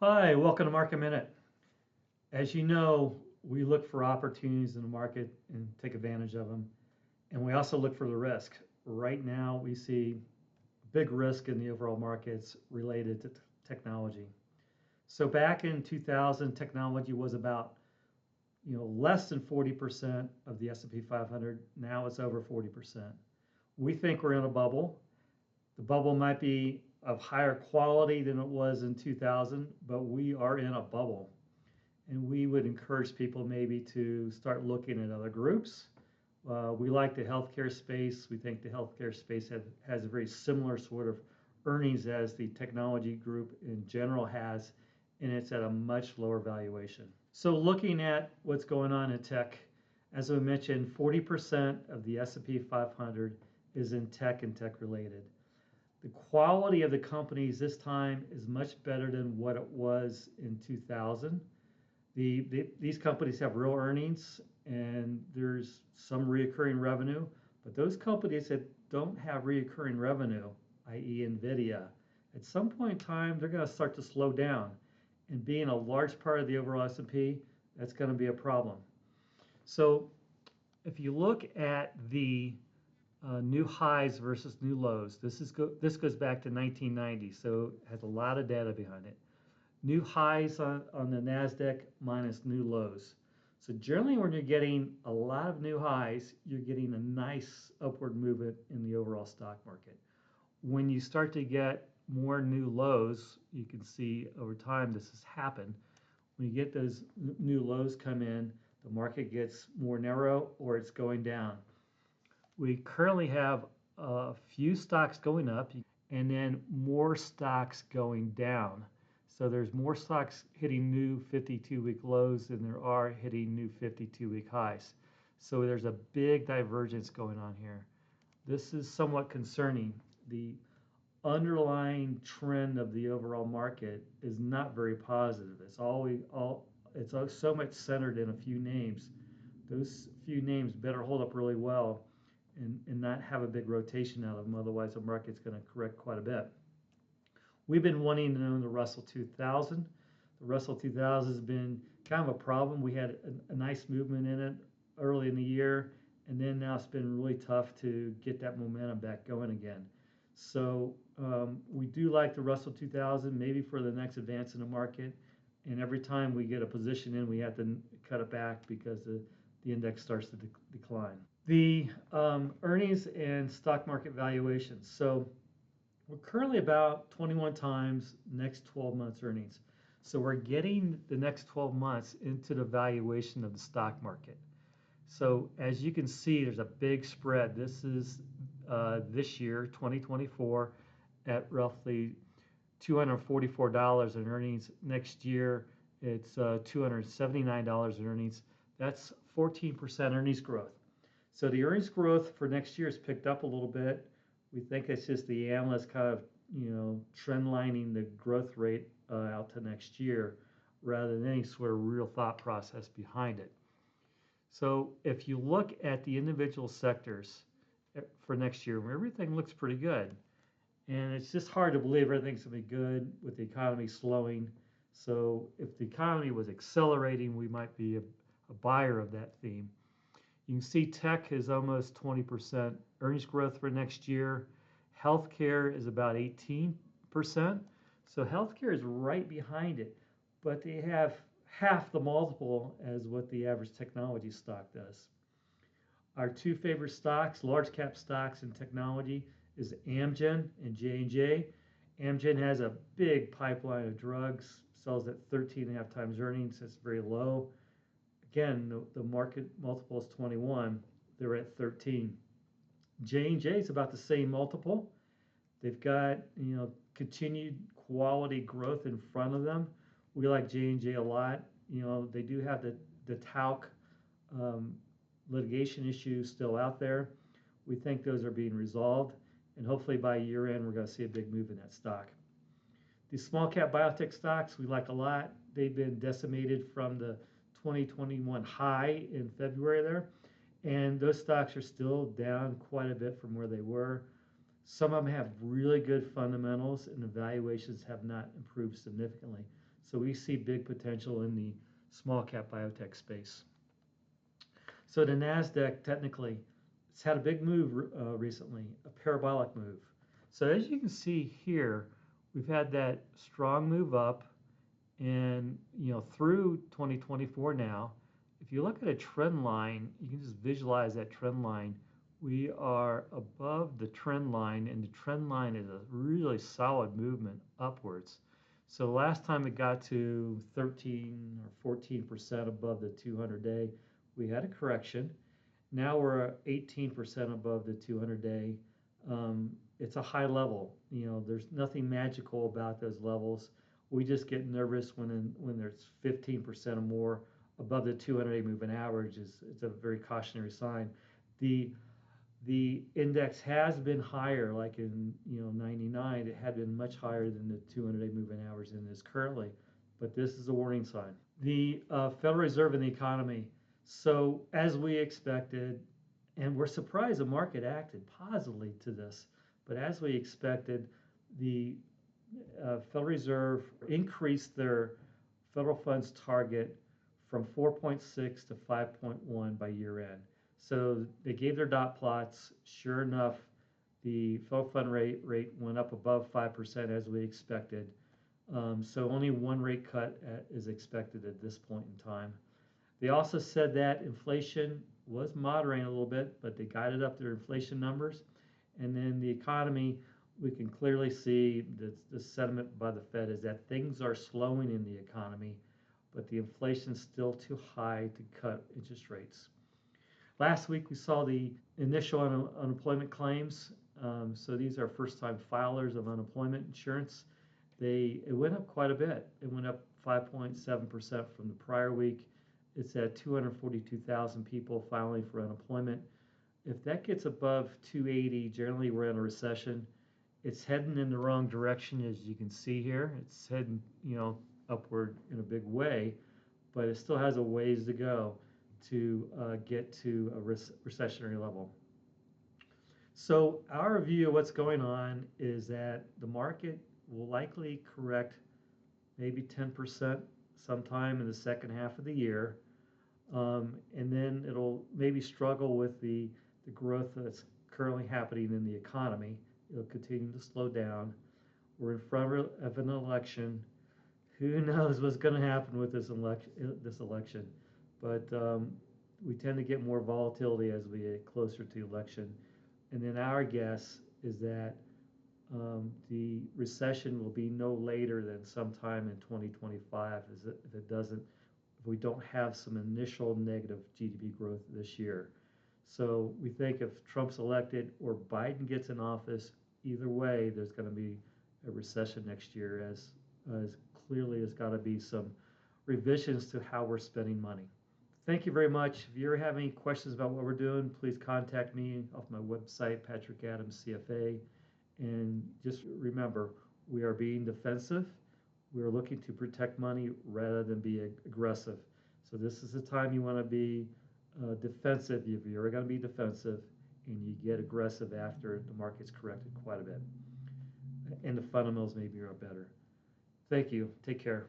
Hi, welcome to Market Minute. As you know, we look for opportunities in the market and take advantage of them. And we also look for the risk. Right now, we see big risk in the overall markets related to technology. So back in 2000, technology was about less than 40% of the S&P 500. Now it's over 40%. We think we're in a bubble. The bubble might be of higher quality than it was in 2000, but we are in a bubble. And we would encourage people maybe to start looking at other groups. We like the healthcare space. We think the healthcare space has a very similar sort of earnings as the technology group in general has, and it's at a much lower valuation. So looking at what's going on in tech, as I mentioned, 40% of the S&P 500 is in tech and tech related. The quality of the companies this time is much better than what it was in 2000. These companies have real earnings and there's some reoccurring revenue, but those companies that don't have reoccurring revenue, i.e. NVIDIA, at some point in time, they're going to start to slow down. And being a large part of the overall S&P, that's going to be a problem. So if you look at the new highs versus new lows, this goes back to 1990, so it has a lot of data behind it. New highs on the NASDAQ minus new lows. So generally when you're getting a lot of new highs, you're getting a nice upward movement in the overall stock market. When you start to get more new lows, you can see over time this has happened. When you get those new lows come in, the market gets more narrow or it's going down. We currently have a few stocks going up and then more stocks going down. So there's more stocks hitting new 52-week lows than there are hitting new 52-week highs. So there's a big divergence going on here. This is somewhat concerning. The underlying trend of the overall market is not very positive. It's so much centered in a few names. Those few names better hold up really well and not have a big rotation out of them. Otherwise, the market's going to correct quite a bit. We've been wanting to own the Russell 2000. The Russell 2000 has been kind of a problem. We had a nice movement in it early in the year, and then now it's been really tough to get that momentum back going again. So we do like the Russell 2000, maybe for the next advance in the market. And every time we get a position in, we have to cut it back because the index starts to decline. The earnings and stock market valuations. So we're currently about 21 times next 12 months earnings. So we're getting the next 12 months into the valuation of the stock market. So as you can see, there's a big spread. This is this year, 2024, at roughly $244 in earnings. Next year, it's $279 in earnings. That's 14% earnings growth. So the earnings growth for next year has picked up a little bit. We think it's just the analysts kind of, trend lining the growth rate out to next year rather than any sort of real thought process behind it. So if you look at the individual sectors for next year, everything looks pretty good. And it's just hard to believe everything's going to be good with the economy slowing. So if the economy was accelerating, we might be a buyer of that theme. You can see tech is almost 20% earnings growth for next year. Healthcare is about 18%. So healthcare is right behind it, but they have half the multiple as what the average technology stock does. Our two favorite stocks, large cap stocks in technology, is Amgen and J&J. Amgen has a big pipeline of drugs, sells at 13.5 times earnings. That's very low. Again, the market multiple is 21. They're at 13. J&J is about the same multiple. They've got continued quality growth in front of them. We like J&J a lot. They do have the talc litigation issues still out there. We think those are being resolved, and hopefully by year end we're going to see a big move in that stock. The small cap biotech stocks we like a lot. They've been decimated from the 2021 high in February there, and those stocks are still down quite a bit from where they were. Some of them have really good fundamentals and the valuations have not improved significantly. So we see big potential in the small cap biotech space. So the NASDAQ technically, it's had a big move recently, a parabolic move. So as you can see here, we've had that strong move up, and through 2024 now. If you look at a trend line, you can just visualize that trend line. We are above the trend line, and the trend line is a really solid movement upwards. So last time it got to 13 or 14% above the 200-day, we had a correction. Now we're 18% above the 200-day. It's a high level. There's nothing magical about those levels. We just get nervous when there's 15% or more above the 200-day moving average. It's a very cautionary sign. The index has been higher, like in 99. It had been much higher than the 200-day moving average than it is currently, but this is a warning sign. The Federal Reserve and the economy. So as we expected, and we're surprised the market acted positively to this, but as we expected, the Federal Reserve increased their federal funds target from 4.6 to 5.1 by year end. So they gave their dot plots. Sure enough, the federal fund rate went up above 5% as we expected. So only one rate cut is expected at this point in time. They also said that inflation was moderating a little bit, but they guided up their inflation numbers. And then the economy, we can clearly see that the sentiment by the Fed is that things are slowing in the economy, but the inflation is still too high to cut interest rates. Last week, we saw the initial unemployment claims. So these are first-time filers of unemployment insurance. It went up quite a bit. It went up 5.7% from the prior week. It's at 242,000 people filing for unemployment. If that gets above 280, generally we're in a recession. It's heading in the wrong direction, as you can see here. It's heading, upward in a big way, but it still has a ways to go to get to a recessionary level. So our view of what's going on is that the market will likely correct maybe 10% sometime in the second half of the year. And then it'll maybe struggle with the growth that's currently happening in the economy. It'll continue to slow down. We're in front of an election. Who knows what's going to happen with this election? But we tend to get more volatility as we get closer to the election. And then our guess is that the recession will be no later than sometime in 2025 if we don't have some initial negative GDP growth this year. So we think if Trump's elected or Biden gets in office, either way, there's going to be a recession next year, as clearly there's got to be some revisions to how we're spending money. Thank you very much. If you ever have any questions about what we're doing, please contact me off my website, Patrick Adams CFA. And just remember, we are being defensive. We are looking to protect money rather than be aggressive. So this is the time you want to be defensive if you're going to be defensive, and you get aggressive after the market's corrected quite a bit. And the fundamentals maybe are better. Thank you. Take care.